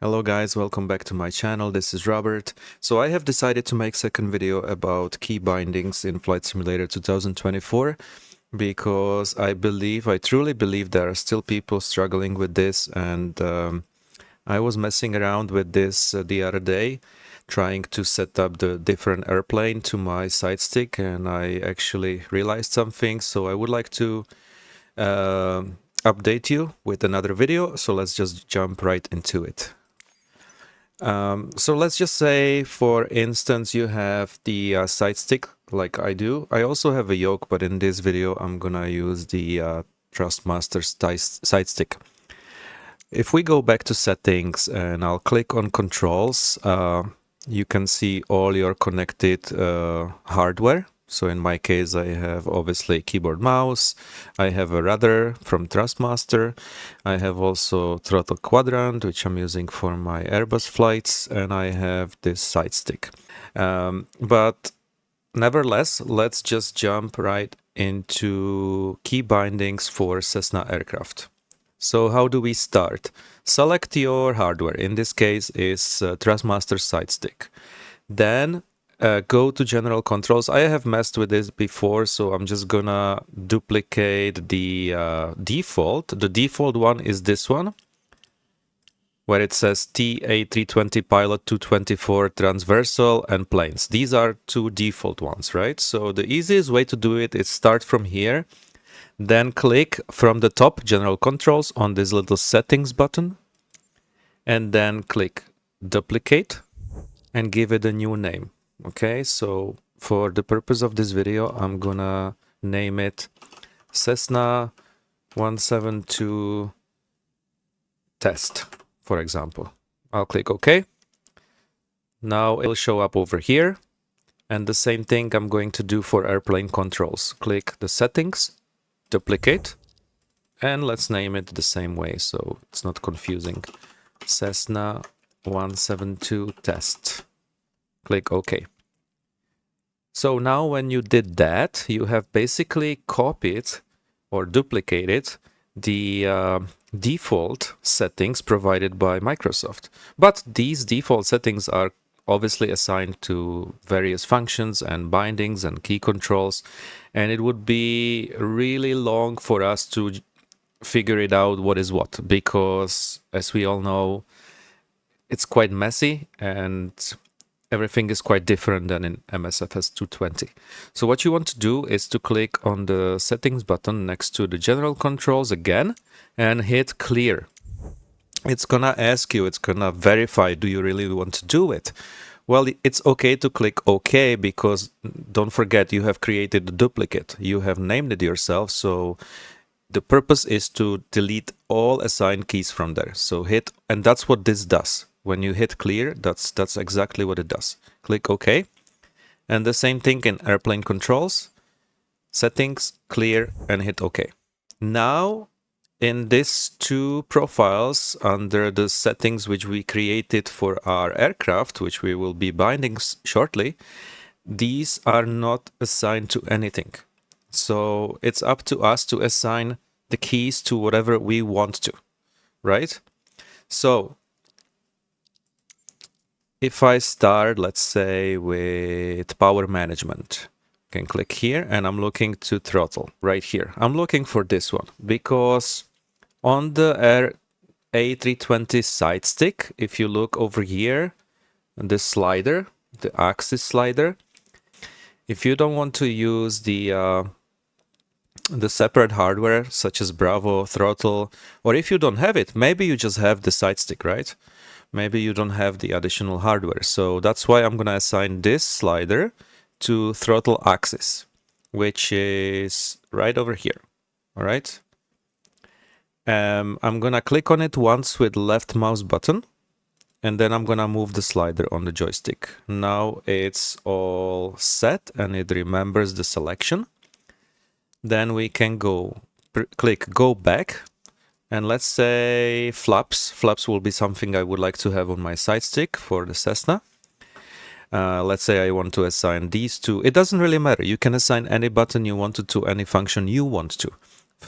Hello guys, welcome back to my channel. This is Robert. So I have decided to make second video about key bindings in Flight Simulator 2024 because I truly believe there are still people struggling with this, and I was messing around with this the other day, trying to set up the different airplane to my side stick, and I actually realized something. So I would like to update you with another video. So let's just jump right into it. So let's just say, for instance, you have the side stick like I do. I also have a yoke, but in this video I'm gonna use the Thrustmaster side stick. If we go back to settings and I'll click on controls, you can see all your connected hardware. So in my case, I have obviously keyboard, mouse. I have a rudder from Thrustmaster. I have also throttle quadrant, which I'm using for my Airbus flights, and I have this side stick. But nevertheless, let's just jump right into key bindings for Cessna aircraft. So how do we start? Select your hardware. In this case is Thrustmaster side stick. Then go to general controls. I have messed with this before, so I'm just gonna duplicate the default. The default one is this one, where it says TA320 Pilot 224 transversal and planes. These are two default ones, right? So the easiest way to do it is start from here, then click from the top general controls on this little settings button, and then click duplicate and give it a new name. Okay, so for the purpose of this video, I'm gonna name it Cessna 172 test, for example. I'll click OK. Now it'll show up over here. And the same thing I'm going to do for airplane controls. Click the settings, duplicate, and let's name it the same way so it's not confusing. Cessna 172 test. Click OK. So now when you did that, you have basically copied or duplicated the default settings provided by Microsoft. But these default settings are obviously assigned to various functions and bindings and key controls, and it would be really long for us to figure it out what is what, because as we all know, it's quite messy and everything is quite different than in MSFS20. So what you want to do is to click on the settings button next to the general controls again and hit clear. It's gonna ask you, it's gonna verify, do you really want to do it? Well, it's okay to click OK, because don't forget, you have created a duplicate. You have named it yourself, so the purpose is to delete all assigned keys from there. So hit, and that's what this does. When you hit clear, that's exactly what it does. Click OK. And the same thing in airplane controls. Settings, clear, and hit OK. Now, in these two profiles, under the settings which we created for our aircraft, which we will be binding shortly, these are not assigned to anything. So it's up to us to assign the keys to whatever we want to, right? So if I start, let's say, with power management, I can click here and I'm looking to throttle right here. I'm looking for this one because on the A320 side stick, if you look over here, the slider, the axis slider, if you don't want to use the separate hardware such as Bravo, throttle, or if you don't have it, maybe you just have the side stick, right? Maybe you don't have the additional hardware. So that's why I'm gonna assign this slider to throttle axis, which is right over here. All right. I'm gonna click on it once with left mouse button, and then I'm gonna move the slider on the joystick. Now it's all set and it remembers the selection. Then we can click go back. And let's say flaps. Flaps will be something I would like to have on my side stick for the Cessna. Let's say I want to assign these two. It doesn't really matter. You can assign any button you wanted to any function you want to.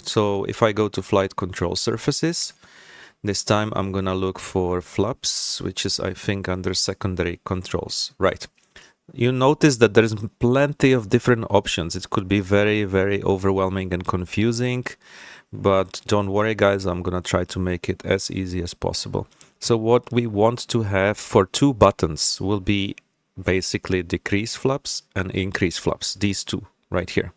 So if I go to flight control surfaces, This time I'm gonna look for flaps, which is, I think, under secondary controls. Right. You notice that there's plenty of different options. It could be very, very overwhelming and confusing, but don't worry, guys. I'm gonna try to make it as easy as possible. So what we want to have for two buttons will be basically decrease flaps and increase flaps. These two right here.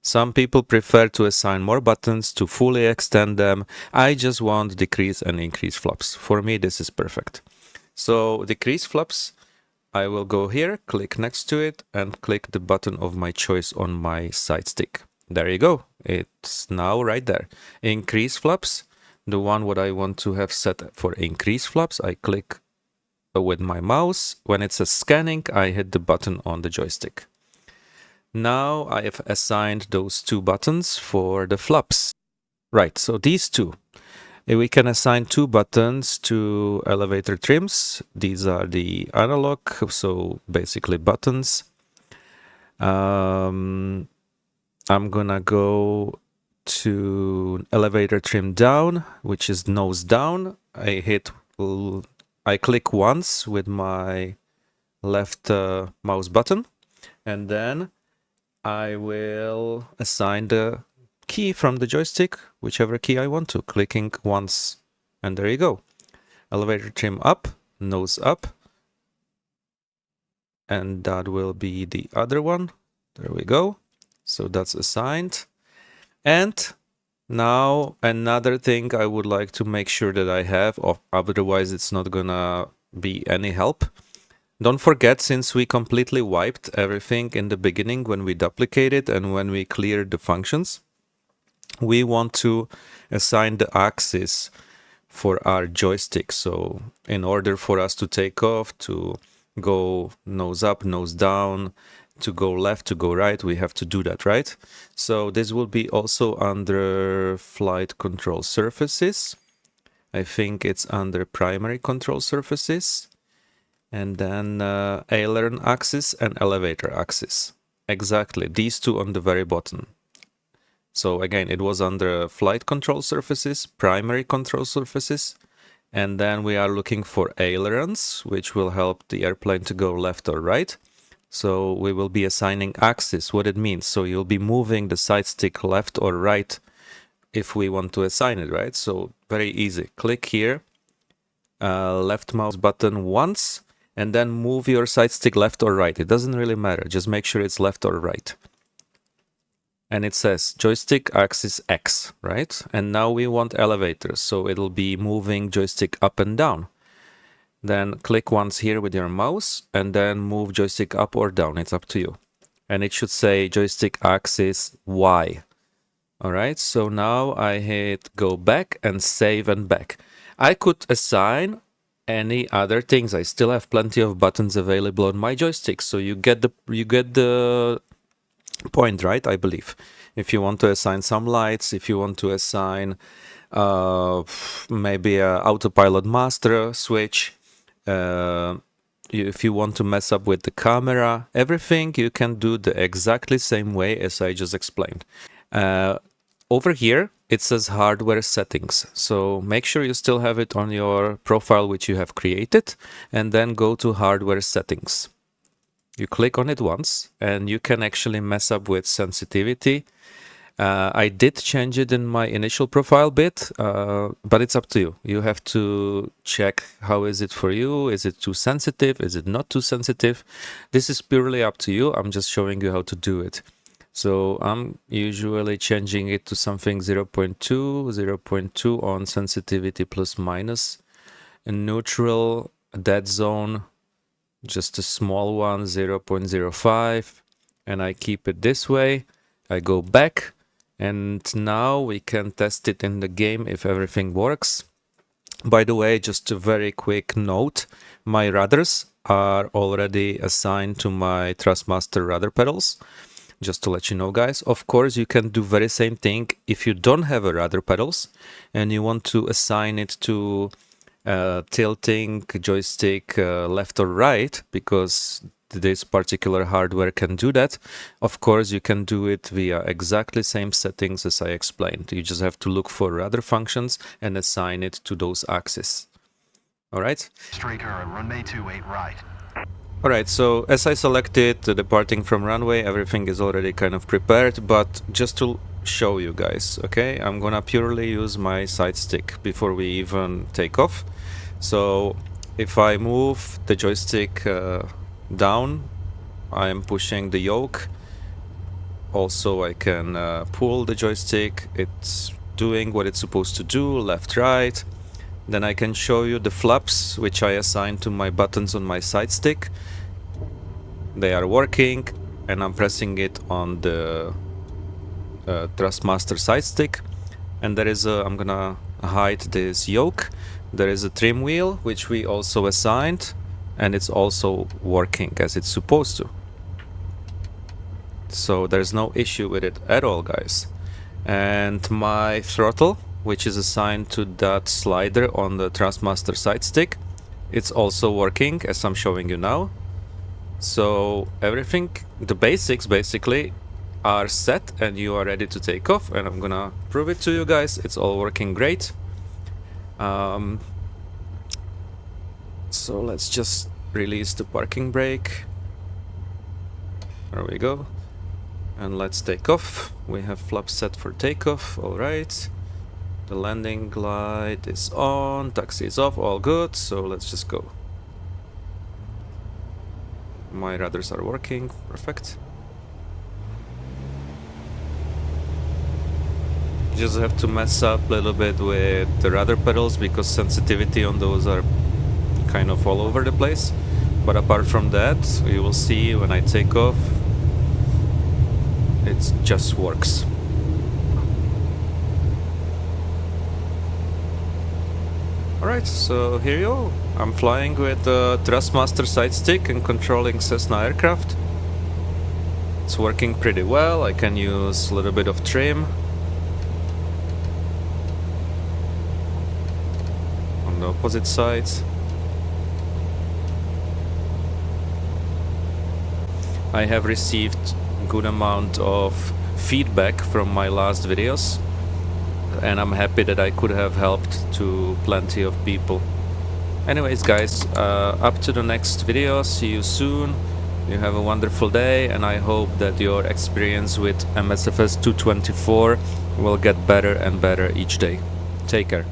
Some people prefer to assign more buttons to fully extend them. I just want decrease and increase flaps. For me, this is perfect. So decrease flaps, I will go here, click next to it, and click the button of my choice on my side stick. There you go. It's now right there. Increase flaps, the one what I want to have set for increase flaps, I click with my mouse. When it says scanning, I hit the button on the joystick. Now I have assigned those two buttons for the flaps. Right, so these two. We can assign two buttons to elevator trims. These are the analog, so basically buttons. I'm gonna go to elevator trim down, which is nose down. I click once with my left mouse button, and then I will assign the key from the joystick, whichever key I want to, clicking once, and there you go. Elevator trim up, nose up, and that will be the other one. There we go. So that's assigned. And now another thing I would like to make sure that I have, otherwise it's not gonna be any help. Don't forget, since we completely wiped everything in the beginning when we duplicated and when we cleared the functions, we want to assign the axis for our joystick. So in order for us to take off, to go nose up, nose down, to go left, to go right, we have to do that, right? So this will be also under flight control surfaces. I think it's under primary control surfaces. And then aileron axis and elevator axis. Exactly, these two on the very bottom. So again, it was under flight control surfaces, primary control surfaces, and then we are looking for ailerons, which will help the airplane to go left or right. So we will be assigning axis, what it means. So you'll be moving the side stick left or right if we want to assign it, right? So very easy. Click here, left mouse button once, and then move your side stick left or right. It doesn't really matter. Just make sure it's left or right. And it says joystick axis X, right? And now we want elevators, so it'll be moving joystick up and down. Then click once here with your mouse and then move joystick up or down. It's up to you. And it should say joystick axis Y. All right, so now I hit go back and save and back. I could assign any other things. I still have plenty of buttons available on my joystick, so you get the point, right? I believe. If you want to assign some lights, if you want to assign maybe a autopilot master switch, if you want to mess up with the camera, everything you can do the exactly same way as I just explained. Over here, it says hardware settings. So make sure you still have it on your profile, which you have created, and then go to hardware settings. You click on it once, and you can actually mess up with sensitivity. I did change it in my initial profile bit, but it's up to you. You have to check how is it for you. Is it too sensitive? Is it not too sensitive? This is purely up to you. I'm just showing you how to do it. So I'm usually changing it to something 0.2 on sensitivity plus minus. In neutral, dead zone, just a small one, 0.05. And I keep it this way. I go back. And now we can test it in the game if everything works. By the way, just a very quick note, my rudders are already assigned to my Thrustmaster rudder pedals. Just to let you know, guys. Of course, you can do very same thing if you don't have a rudder pedals and you want to assign it to tilting joystick left or right, because this particular hardware can do that. Of course, you can do it via exactly same settings as I explained. You just have to look for rudder functions and assign it to those axes. All right? Straight current, runway 28 right. All right, so as I selected departing from runway, everything is already kind of prepared, but just to show you guys, okay, I'm gonna purely use my side stick before we even take off. So if I move the joystick down, I am pushing the yoke. Also, I can pull the joystick. It's doing what it's supposed to do, left, right. Then I can show you the flaps, which I assigned to my buttons on my side stick. They are working, and I'm pressing it on the Thrustmaster side stick. And there is a, I'm gonna hide this yoke. There is a trim wheel, which we also assigned, and it's also working as it's supposed to. So there's no issue with it at all, guys. And my throttle, which is assigned to that slider on the Thrustmaster side stick, it's also working as I'm showing you now. So everything, the basics basically are set and you are ready to take off, and I'm gonna prove it to you guys. It's all working great. So let's just release the parking brake. There we go. And let's take off. We have flaps set for takeoff. All right. The landing glide is on, taxi is off, all good. So let's just go. My rudders are working, perfect. Just have to mess up a little bit with the rudder pedals because sensitivity on those are kind of all over the place. But apart from that, you will see when I take off, it just works. Alright, so here you go. I'm flying with the Thrustmaster side stick and controlling Cessna aircraft. It's working pretty well. I can use a little bit of trim on the opposite sides. I have received a good amount of feedback from my last videos, and I'm happy that I could have helped to plenty of people. Anyways guys, up to the next video, see you soon. You have a wonderful day, and I hope that your experience with MSFS2024 will get better and better each day. Take care.